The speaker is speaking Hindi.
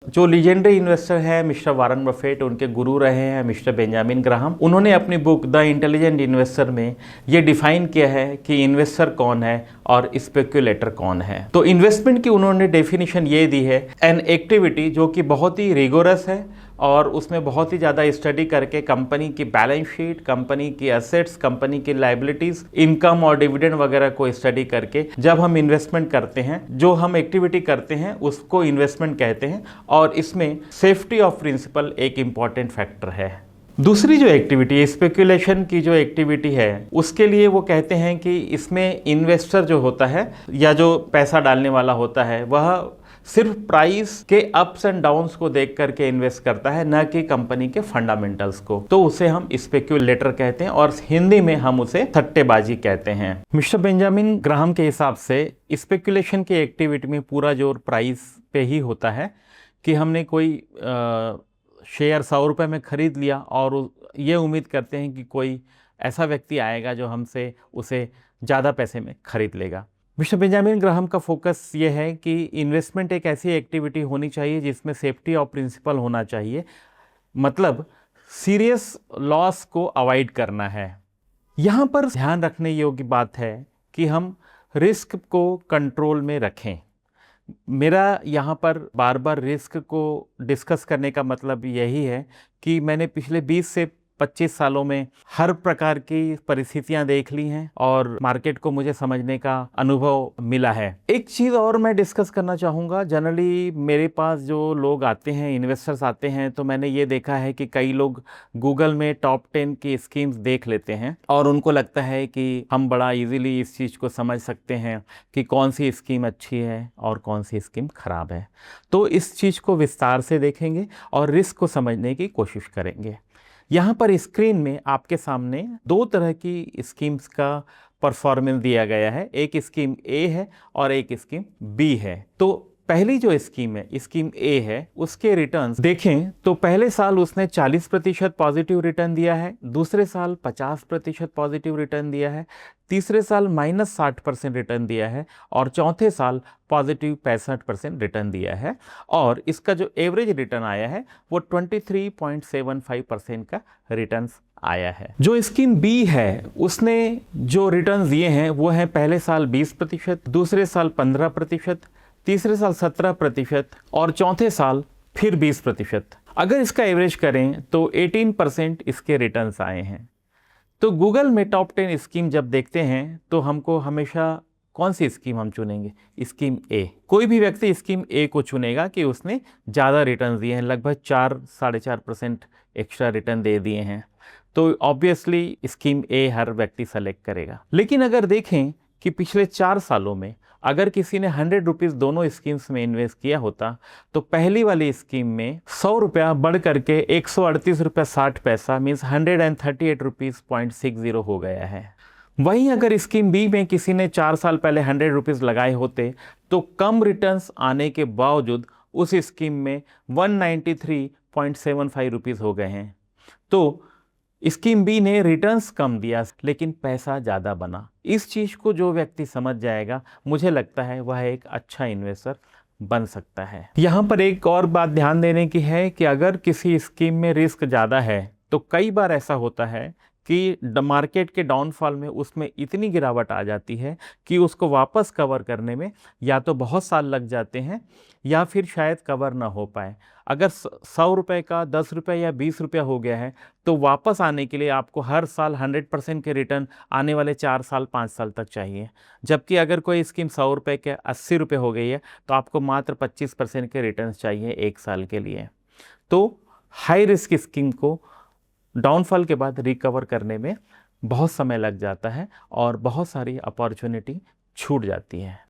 जो लीजेंडरी इन्वेस्टर है मिस्टर वारन बफेट, उनके गुरु रहे हैं मिस्टर बेंजामिन ग्राहम। उन्होंने अपनी बुक द इंटेलिजेंट इन्वेस्टर में ये डिफाइन किया है कि इन्वेस्टर कौन है और स्पेक्युलेटर कौन है। तो इन्वेस्टमेंट की उन्होंने डेफिनेशन ये दी है, एन एक्टिविटी जो कि बहुत ही रिगोरस है और उसमें बहुत ही ज़्यादा स्टडी करके कंपनी की बैलेंस शीट, कंपनी की एसेट्स, कंपनी की लाइबिलिटीज़, इनकम और डिविडेंड वगैरह को स्टडी करके जब हम इन्वेस्टमेंट करते हैं, जो हम एक्टिविटी करते हैं उसको इन्वेस्टमेंट कहते हैं। और इसमें सेफ्टी ऑफ प्रिंसिपल एक इम्पॉर्टेंट फैक्टर है। दूसरी जो एक्टिविटी स्पेकुलेशन की जो एक्टिविटी है, उसके लिए वो कहते हैं कि इसमें इन्वेस्टर जो होता है या जो पैसा डालने वाला होता है वह सिर्फ प्राइस के अप्स एंड डाउन्स को देख करके इन्वेस्ट करता है, न कि कंपनी के फंडामेंटल्स को। तो उसे हम स्पेक्युलेटर कहते हैं और हिंदी में हम उसे सट्टेबाजी कहते हैं। मिस्टर बेंजामिन ग्राहम के हिसाब से स्पेक्युलेशन की एक्टिविटी में पूरा जोर प्राइस पे ही होता है कि हमने कोई शेयर 100 रुपये में खरीद लिया और ये उम्मीद करते हैं कि कोई ऐसा व्यक्ति आएगा जो हमसे उसे ज़्यादा पैसे में खरीद लेगा। मिस्टर बेंजामिन ग्राहम का फोकस ये है कि इन्वेस्टमेंट एक ऐसी एक्टिविटी होनी चाहिए जिसमें सेफ्टी ऑफ प्रिंसिपल होना चाहिए, मतलब सीरियस लॉस को अवॉइड करना है। यहाँ पर ध्यान रखने योग्य बात है कि हम रिस्क को कंट्रोल में रखें। मेरा यहाँ पर बार बार रिस्क को डिस्कस करने का मतलब यही है कि मैंने पिछले 20 से 25 सालों में हर प्रकार की परिस्थितियां देख ली हैं और मार्केट को मुझे समझने का अनुभव मिला है। एक चीज़ और मैं डिस्कस करना चाहूँगा। जनरली मेरे पास जो लोग आते हैं, इन्वेस्टर्स आते हैं, तो मैंने ये देखा है कि कई लोग गूगल में टॉप 10 की स्कीम्स देख लेते हैं और उनको लगता है कि हम बड़ा इजीली इस चीज़ को समझ सकते हैं कि कौन सी स्कीम अच्छी है और कौन सी स्कीम खराब है। तो इस चीज़ को विस्तार से देखेंगे और रिस्क को समझने की कोशिश करेंगे। यहाँ पर स्क्रीन में आपके सामने दो तरह की स्कीम्स का परफॉर्मेंस दिया गया है। एक स्कीम ए है और एक स्कीम बी है। तो पहली जो स्कीम है, स्कीम ए है, उसके रिटर्न्स देखें तो पहले साल उसने 40% पॉजिटिव रिटर्न दिया है, दूसरे साल 50% पॉजिटिव रिटर्न दिया है, तीसरे साल -60% रिटर्न दिया है और चौथे साल पॉजिटिव 65% रिटर्न दिया है। और इसका जो एवरेज रिटर्न आया है वो 23.75% का रिटर्न्स आया है। जो स्कीम बी है उसने जो रिटर्न्स दिए हैं वो है पहले साल 20%, दूसरे साल 15%, तीसरे साल 17% और चौथे साल फिर 20%। अगर इसका एवरेज करें तो 18% इसके रिटर्न्स आए हैं। तो गूगल में टॉप 10 स्कीम जब देखते हैं तो हमको हमेशा कौन सी स्कीम हम चुनेंगे? स्कीम ए। कोई भी व्यक्ति स्कीम ए को चुनेगा कि उसने ज़्यादा रिटर्न दिए हैं, लगभग 4-4.5% एक्स्ट्रा रिटर्न दे दिए हैं, तो ऑब्वियसली स्कीम ए हर व्यक्ति सेलेक्ट करेगा। लेकिन अगर देखें कि पिछले 4 सालों में अगर किसी ने 100 रुपीज़ दोनों स्कीम्स में इन्वेस्ट किया होता तो पहली वाली स्कीम में 100 रुपया बढ़ करके 138 रुपया 60 पैसा मीन्स 138 रुपीज़ 0.60 हो गया है। वहीं अगर स्कीम बी में किसी ने 4 साल पहले 100 रुपीज़ लगाए होते तो कम रिटर्न्स आने के बावजूद उस स्कीम में 193.75 रुपीज़ हो गए हैं। तो स्कीम बी ने रिटर्न्स कम दिया लेकिन पैसा ज़्यादा बना। इस चीज़ को जो व्यक्ति समझ जाएगा, मुझे लगता है वह एक अच्छा इन्वेस्टर बन सकता है। यहाँ पर एक और बात ध्यान देने की है कि अगर किसी स्कीम में रिस्क ज़्यादा है तो कई बार ऐसा होता है कि मार्केट के डाउनफॉल में उसमें इतनी गिरावट आ जाती है कि उसको वापस कवर करने में या तो बहुत साल लग जाते हैं या फिर शायद कवर ना हो पाए। अगर 100 रुपये का 10 रुपये या 20 रुपया हो गया है तो वापस आने के लिए आपको हर साल 100% के रिटर्न आने वाले 4 साल 5 साल तक चाहिए। जबकि अगर कोई स्कीम 100 रुपये के 80 रुपये हो गई है तो आपको मात्र 25% के रिटर्न चाहिए 1 साल के लिए। तो हाई रिस्क स्कीम को डाउनफॉल के बाद रिकवर करने में बहुत समय लग जाता है और बहुत सारी अपॉर्चुनिटी छूट जाती है।